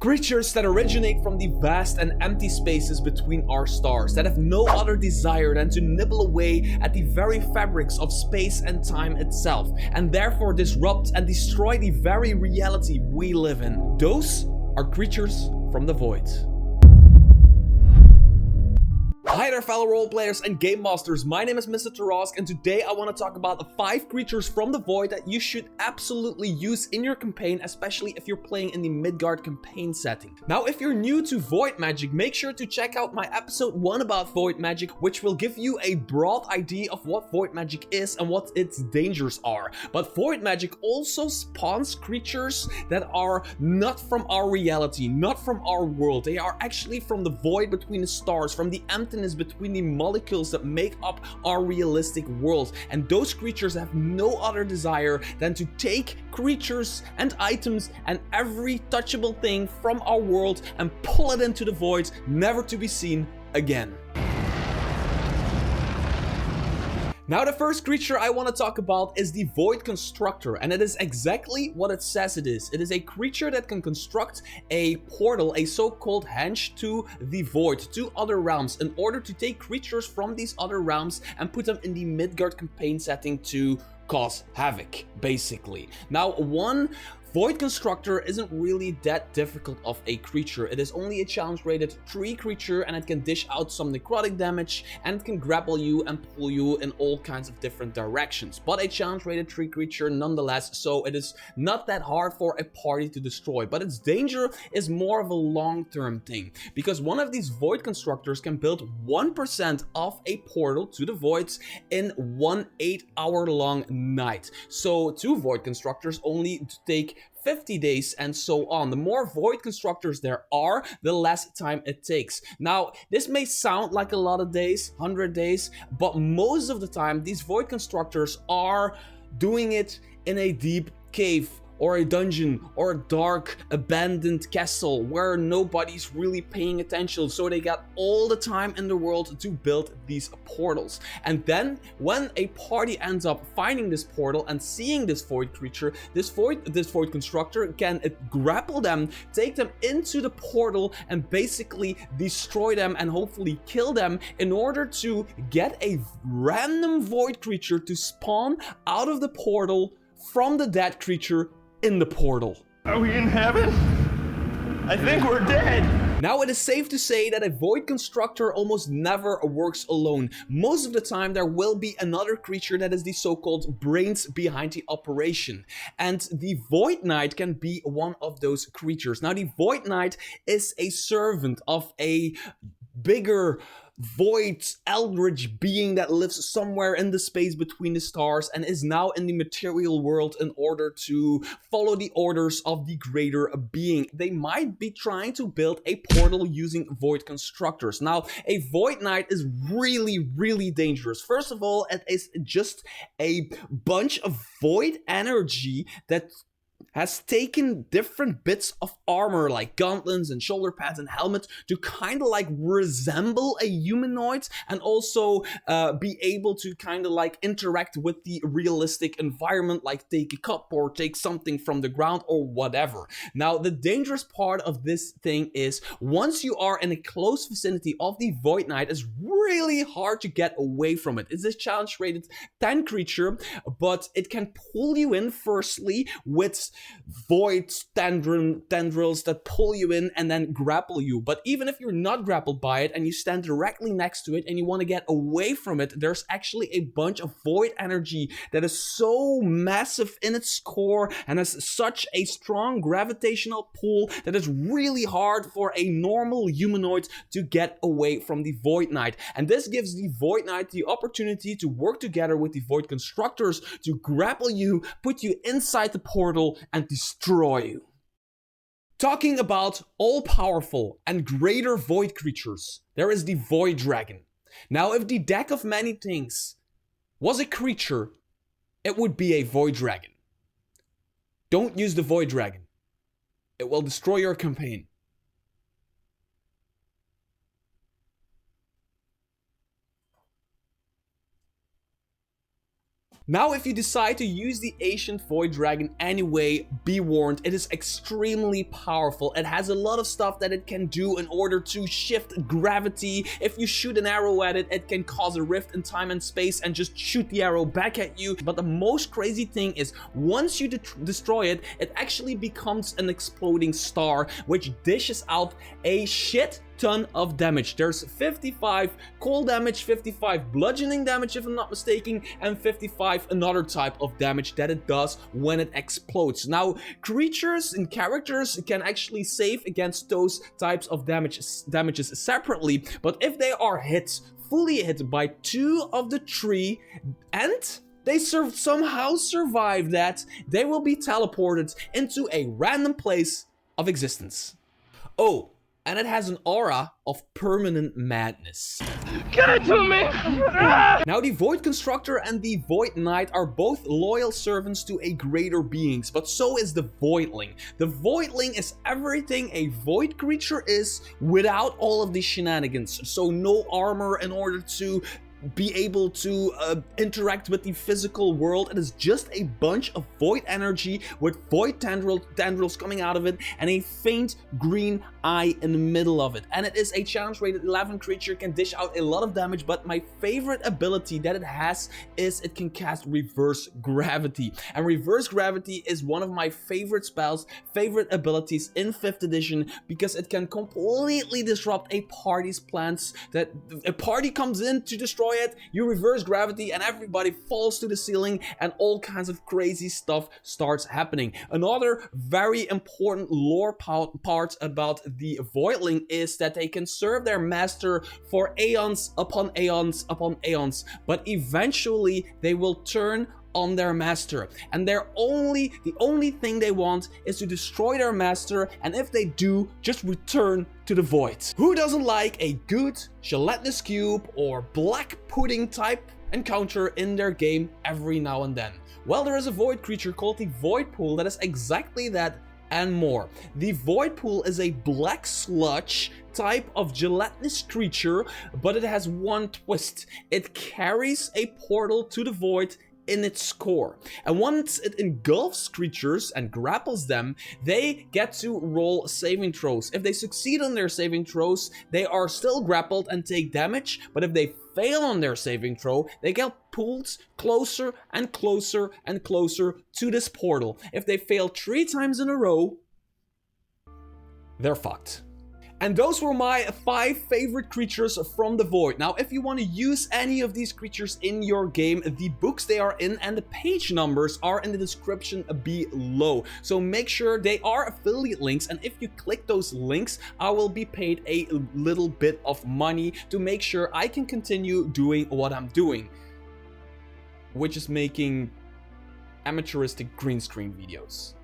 Creatures that originate from the vast and empty spaces between our stars, that have no other desire than to nibble away at the very fabrics of space and time itself, and therefore disrupt and destroy the very reality we live in. Those are creatures from the void. Hi there fellow roleplayers and game masters, my name is Mr. Tarask, and today I want to talk about the 5 creatures from the void that you should absolutely use in your campaign, especially if you're playing in the Midgard campaign setting. Now, if you're new to void magic, make sure to check out my episode 1 about void magic, which will give you a broad idea of what void magic is and what its dangers are. But void magic also spawns creatures that are not from our reality, not from our world. They are actually from the void between the stars, from the emptiness between the molecules that make up our realistic world. And those creatures have no other desire than to take creatures and items and every touchable thing from our world and pull it into the void, never to be seen again. Now, the first creature I want to talk about is the Void Constructor, and it is exactly what it says it is. It is a creature that can construct a portal, a so-called henge to the void, to other realms, in order to take creatures from these other realms and put them in the Midgard campaign setting to cause havoc, basically. Now, one Void Constructor isn't really that difficult of a creature. It is only a challenge rated 3 creature, and it can dish out some necrotic damage, and it can grapple you and pull you in all kinds of different directions. But a challenge rated 3 creature nonetheless, so it is not that hard for a party to destroy. But its danger is more of a long-term thing, because one of these Void Constructors can build 1% of a portal to the voids in one 8-hour-long night. So 2 Void Constructors only take 50 days and so on. The more Void Constructors there are, the less time it takes. Now, this may sound like a lot of days, 100 days, but most of the time these Void Constructors are doing it in a deep cave, or a dungeon, or a dark, abandoned castle where nobody's really paying attention, so they got all the time in the world to build these portals. And then, when a party ends up finding this portal and seeing this void creature, this void constructor can grapple them, take them into the portal, and basically destroy them and hopefully kill them in order to get a random void creature to spawn out of the portal from the dead creature in the portal. Are we in heaven? I think we're dead. Now, it is safe to say that a Void Constructor almost never works alone. Most of the time there will be another creature that is the so-called brains behind the operation. And the Void Knight can be one of those creatures. Now, the Void Knight is a servant of a bigger void eldritch being that lives somewhere in the space between the stars and is now in the material world in order to follow the orders of the greater being. They might be trying to build a portal using Void Constructors. Now, a Void Knight is really dangerous. First of all, it is just a bunch of void energy that has taken different bits of armor like gauntlets and shoulder pads and helmets to kind of like resemble a humanoid, and also be able to kind of like interact with the realistic environment, like take a cup or take something from the ground or whatever. Now, the dangerous part of this thing is once you are in a close vicinity of the Void Knight, it's really hard to get away from it. It's a challenge rated 10 creature, but it can pull you in firstly with void tendrils that pull you in and then grapple you. But even if you're not grappled by it and you stand directly next to it and you want to get away from it, there's actually a bunch of void energy that is so massive in its core and has such a strong gravitational pull that it's really hard for a normal humanoid to get away from the Void Knight. And this gives the Void Knight the opportunity to work together with the Void Constructors to grapple you, put you inside the portal, and destroy you. Talking about all-powerful and greater void creatures, there is the Void Dragon. Now, if the deck of many things was a creature, it would be a Void Dragon. Don't use the Void Dragon. It will destroy your campaign. Now, if you decide to use the Ancient Void Dragon anyway, be warned, it is extremely powerful. It has a lot of stuff that it can do in order to shift gravity. If you shoot an arrow at it, it can cause a rift in time and space and just shoot the arrow back at you. But the most crazy thing is, once you destroy it, it actually becomes an exploding star, which dishes out a shit ton of damage. There's 55 cold damage, 55 bludgeoning damage if I'm not mistaken, and 55 another type of damage that it does when it explodes. Now, creatures and characters can actually save against those types of damages separately, but if they are fully hit by 2 of the 3 and they somehow survive that, they will be teleported into a random place of existence. Oh, and it has an aura of permanent madness. Give it to me! Now, the Void Constructor and the Void Knight are both loyal servants to a greater beings, but so is the Voidling. The Voidling is everything a Void creature is without all of the shenanigans. So no armor in order to be able to interact with the physical world. It is just a bunch of void energy with void tendrils coming out of it and a faint green eye in the middle of it. And it is a challenge rated 11 creature, can dish out a lot of damage, but my favorite ability that it has is it can cast Reverse Gravity. And Reverse Gravity is one of my favorite spells, favorite abilities in 5th edition, because it can completely disrupt a party's plans. That a party comes in to destroy it, you reverse gravity and everybody falls to the ceiling and all kinds of crazy stuff starts happening. Another very important lore part about the Voidling is that they can serve their master for aeons upon aeons upon aeons, but eventually they will turn on their master, and the only thing they want is to destroy their master, and if they do, just return to the void. Who doesn't like a good gelatinous cube or black pudding type encounter in their game every now and then? Well, there is a void creature called the Voidpool that is exactly that and more. The Voidpool is a black sludge type of gelatinous creature, but it has one twist. It carries a portal to the void in its core, and once it engulfs creatures and grapples them, they get to roll saving throws. If they succeed on their saving throws, they are still grappled and take damage, but if they fail on their saving throw, they get pulled closer and closer and closer to this portal. If they fail 3 times in a row, they're fucked. And those were my 5 favorite creatures from the Void. Now, if you want to use any of these creatures in your game, the books they are in and the page numbers are in the description below. So make sure they are affiliate links, and if you click those links, I will be paid a little bit of money to make sure I can continue doing what I'm doing, which is making amateuristic green screen videos.